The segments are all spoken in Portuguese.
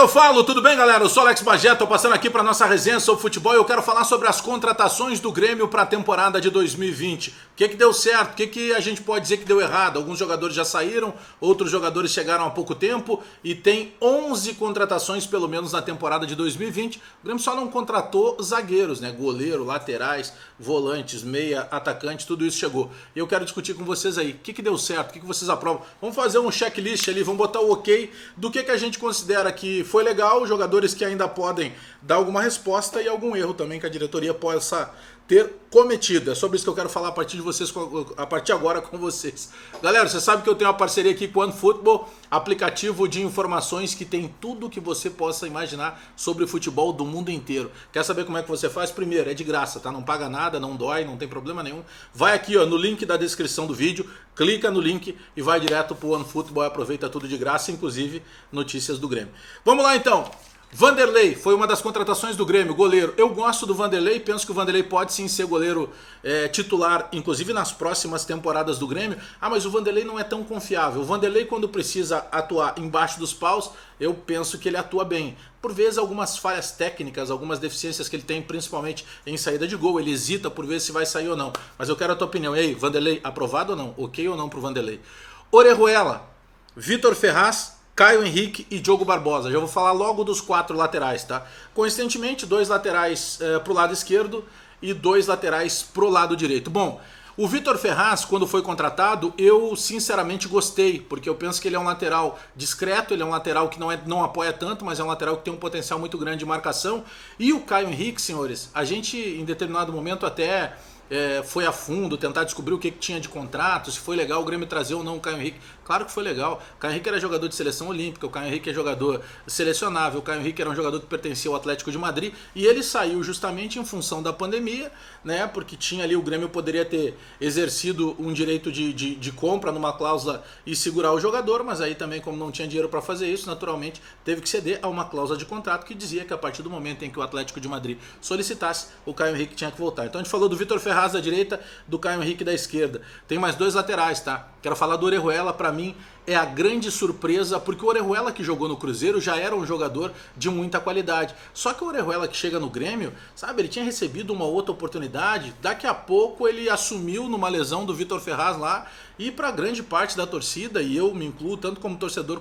eu falo? Tudo bem, galera? Eu sou Alex Bagé, tô passando aqui para nossa resenha sobre futebol e eu quero falar sobre as contratações do Grêmio para a temporada de 2020. O que deu certo? O que a gente pode dizer que deu errado? Alguns jogadores já saíram, outros jogadores chegaram há pouco tempo e tem 11 contratações pelo menos na temporada de 2020. O Grêmio só não contratou zagueiros, né? Goleiro, laterais, volantes, meia, atacante, tudo isso chegou. E eu quero discutir com vocês aí. O que deu certo? O que vocês aprovam? Vamos fazer um checklist ali, vamos botar o ok do que a gente considera que foi legal, jogadores que ainda podem dar alguma resposta e algum erro também que a diretoria possa ter cometido. É sobre isso que eu quero falar a partir agora com vocês. Galera, você sabe que eu tenho uma parceria aqui com o OneFootball, aplicativo de informações que tem tudo que você possa imaginar sobre futebol do mundo inteiro. Quer saber como é que você faz? Primeiro, é de graça, tá? Não paga nada, não dói, não tem problema nenhum. Vai aqui, ó, no link da descrição do vídeo, clica no link e vai direto pro OneFootball e aproveita tudo de graça, inclusive notícias do Grêmio. Vamos lá então. Vanderlei foi uma das contratações do Grêmio, goleiro. Eu gosto do Vanderlei, penso que o Vanderlei pode sim ser goleiro titular, inclusive nas próximas temporadas do Grêmio. Ah, mas o Vanderlei não é tão confiável. O Vanderlei, quando precisa atuar embaixo dos paus, eu penso que ele atua bem. Por vezes, algumas falhas técnicas, algumas deficiências que ele tem, principalmente em saída de gol. Ele hesita por ver se vai sair ou não. Mas eu quero a tua opinião. E aí, Vanderlei, aprovado ou não? Ok ou não pro Vanderlei? Orejuela, Vitor Ferraz, Caio Henrique e Diogo Barbosa. Já vou falar logo dos 4 laterais, tá? Coincidentemente, 2 laterais pro lado esquerdo e 2 laterais pro lado direito. Bom, o Vitor Ferraz, quando foi contratado, eu sinceramente gostei, porque eu penso que ele é um lateral discreto, ele é um lateral que não apoia tanto, mas é um lateral que tem um potencial muito grande de marcação. E o Caio Henrique, senhores, a gente em determinado momento até foi a fundo tentar descobrir o que tinha de contrato, se foi legal o Grêmio trazer ou não o Caio Henrique. Claro que foi legal. O Caio Henrique era jogador de seleção olímpica, o Caio Henrique é jogador selecionável, o Caio Henrique era um jogador que pertencia ao Atlético de Madrid e ele saiu justamente em função da pandemia, né? Porque tinha ali, o Grêmio poderia ter exercido um direito de compra numa cláusula e segurar o jogador, mas aí também, como não tinha dinheiro para fazer isso, naturalmente teve que ceder a uma cláusula de contrato que dizia que a partir do momento em que o Atlético de Madrid solicitasse, o Caio Henrique tinha que voltar. Então a gente falou do Vitor Ferraz da direita, do Caio Henrique da esquerda. Tem mais 2 laterais, tá? Quero falar do Orejuela, pra mim é a grande surpresa, porque o Orejuela que jogou no Cruzeiro já era um jogador de muita qualidade. Só que o Orejuela que chega no Grêmio, sabe, ele tinha recebido uma outra oportunidade, daqui a pouco ele assumiu numa lesão do Vitor Ferraz lá, e pra grande parte da torcida, e eu me incluo tanto como torcedor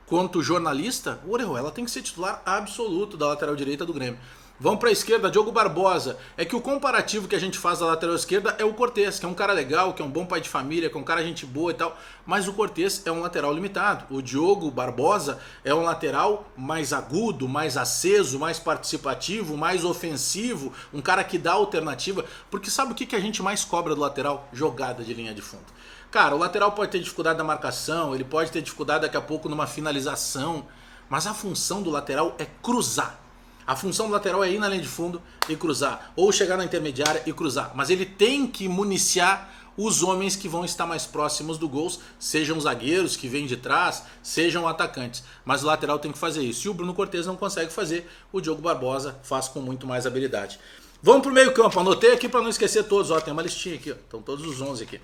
quanto jornalista, o Orejuela tem que ser titular absoluto da lateral direita do Grêmio. Vamos para a esquerda, Diogo Barbosa. É que o comparativo que a gente faz da lateral esquerda é o Cortez, que é um cara legal, que é um bom pai de família, que é um cara gente boa e tal, mas o Cortez é um lateral limitado. O Diogo Barbosa é um lateral mais agudo, mais aceso, mais participativo, mais ofensivo, um cara que dá alternativa, porque sabe o que a gente mais cobra do lateral? Jogada de linha de fundo. Cara, o lateral pode ter dificuldade na marcação, ele pode ter dificuldade daqui a pouco numa finalização, mas a função do lateral é cruzar. A função do lateral é ir na linha de fundo e cruzar, ou chegar na intermediária e cruzar. Mas ele tem que municiar os homens que vão estar mais próximos do gol, sejam zagueiros que vêm de trás, sejam atacantes. Mas o lateral tem que fazer isso. E o Bruno Cortez não consegue fazer, o Diogo Barbosa faz com muito mais habilidade. Vamos para o meio campo, anotei aqui para não esquecer todos, ó, tem uma listinha aqui, ó. Estão todos os 11 aqui.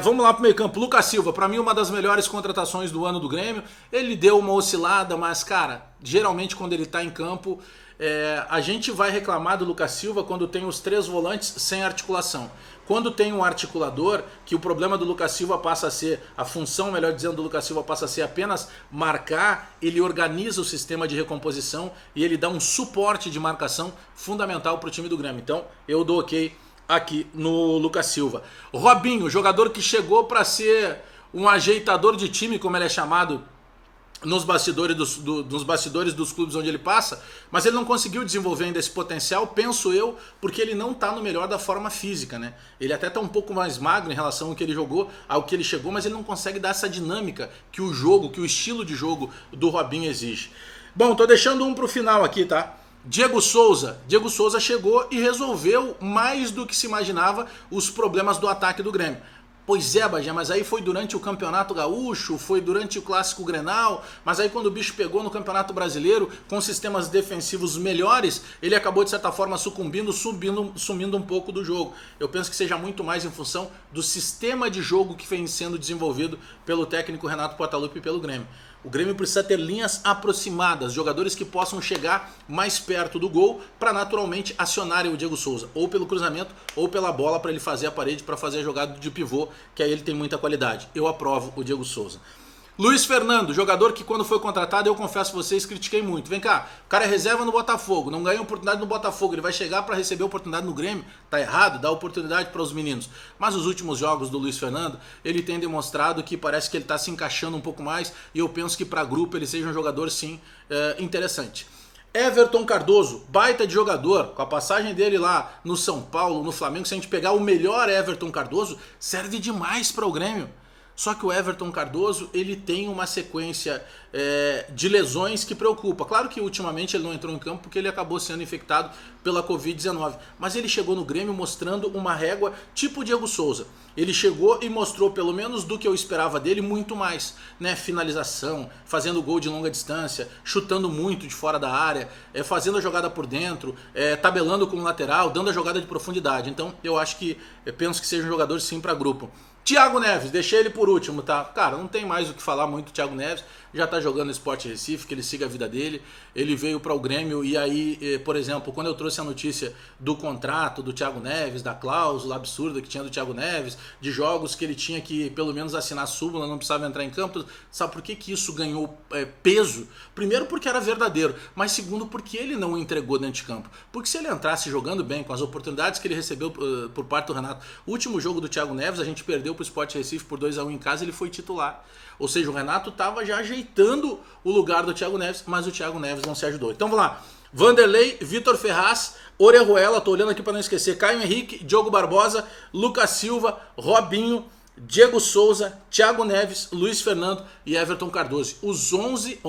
Vamos lá pro meio campo. Lucas Silva, pra mim uma das melhores contratações do ano do Grêmio. Ele deu uma oscilada, mas cara, geralmente quando ele tá em campo, a gente vai reclamar do Lucas Silva quando tem os 3 volantes sem articulação. Quando tem um articulador, que o problema do Lucas Silva passa a ser, a função, melhor dizendo, do Lucas Silva passa a ser apenas marcar, ele organiza o sistema de recomposição e ele dá um suporte de marcação fundamental pro time do Grêmio. Então eu dou ok aqui no Lucas Silva. Robinho, jogador que chegou para ser um ajeitador de time, como ele é chamado nos bastidores dos clubes onde ele passa, mas ele não conseguiu desenvolver ainda esse potencial, penso eu, porque ele não está no melhor da forma física, né? Ele até está um pouco mais magro em relação ao que ele jogou, ao que ele chegou, mas ele não consegue dar essa dinâmica que o jogo, que o estilo de jogo do Robinho exige. Bom, tô deixando um pro final aqui, tá? Diego Souza chegou e resolveu mais do que se imaginava os problemas do ataque do Grêmio. Pois é, Bagé, mas aí foi durante o Campeonato Gaúcho, foi durante o Clássico Grenal, mas aí quando o bicho pegou no Campeonato Brasileiro, com sistemas defensivos melhores, ele acabou de certa forma sumindo um pouco do jogo. Eu penso que seja muito mais em função do sistema de jogo que vem sendo desenvolvido pelo técnico Renato Portaluppi e pelo Grêmio. O Grêmio precisa ter linhas aproximadas, jogadores que possam chegar mais perto do gol para naturalmente acionarem o Diego Souza, ou pelo cruzamento ou pela bola para ele fazer a parede, para fazer a jogada de pivô, que aí ele tem muita qualidade. Eu aprovo o Diego Souza. Luiz Fernando, jogador que quando foi contratado, eu confesso a vocês, critiquei muito. Vem cá, o cara é reserva no Botafogo, não ganhou oportunidade no Botafogo, ele vai chegar para receber oportunidade no Grêmio? Tá errado, dá oportunidade para os meninos. Mas os últimos jogos do Luiz Fernando, ele tem demonstrado que parece que ele está se encaixando um pouco mais, e eu penso que para grupo ele seja um jogador sim interessante. Everton Cardoso, baita de jogador, com a passagem dele lá no São Paulo, no Flamengo, se a gente pegar o melhor Everton Cardoso, serve demais para o Grêmio. Só que o Everton Cardoso, ele tem uma sequência de lesões que preocupa. Claro que ultimamente ele não entrou em campo porque ele acabou sendo infectado pela Covid-19. Mas ele chegou no Grêmio mostrando uma régua tipo Diego Souza. Ele chegou e mostrou, pelo menos do que eu esperava dele, muito mais. Né? Finalização, fazendo gol de longa distância, chutando muito de fora da área, fazendo a jogada por dentro, tabelando com o lateral, dando a jogada de profundidade. Então eu penso que seja um jogador sim para grupo. Thiago Neves, deixei ele por último, tá? Cara, não tem mais o que falar muito do Thiago Neves, já tá jogando no Sport Recife, que ele siga a vida dele. Ele veio para o Grêmio e aí, por exemplo, quando eu trouxe a notícia do contrato do Thiago Neves, da cláusula absurda que tinha do Thiago Neves, de jogos que ele tinha que pelo menos assinar súmula, não precisava entrar em campo, sabe por que que isso ganhou peso? Primeiro porque era verdadeiro, mas segundo porque ele não entregou dentro de campo. Porque se ele entrasse jogando bem, com as oportunidades que ele recebeu por parte do Renato, o último jogo do Thiago Neves, a gente perdeu pro Sport Recife por 2-1 em casa, ele foi titular. Ou seja, o Renato estava já ajeitando o lugar do Thiago Neves, mas o Thiago Neves não se ajudou. Então vamos lá. Vanderlei, Vitor Ferraz, Orejuela, tô olhando aqui para não esquecer, Caio Henrique, Diogo Barbosa, Lucas Silva, Robinho, Diego Souza, Thiago Neves, Luiz Fernando e Everton Cardoso. Os 11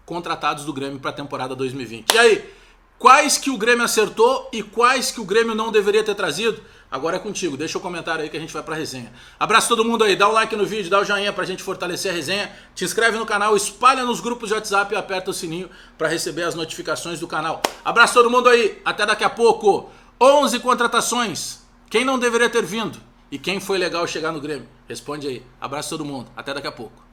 contratados do Grêmio para a temporada 2020. E aí, quais que o Grêmio acertou e quais que o Grêmio não deveria ter trazido? Agora é contigo, deixa o comentário aí que a gente vai pra resenha. Abraço todo mundo aí, dá o like no vídeo, dá o joinha pra gente fortalecer a resenha, te inscreve no canal, espalha nos grupos de WhatsApp e aperta o sininho pra receber as notificações do canal. Abraço todo mundo aí, até daqui a pouco. 11 contratações, quem não deveria ter vindo? E quem foi legal chegar no Grêmio? Responde aí. Abraço todo mundo, até daqui a pouco.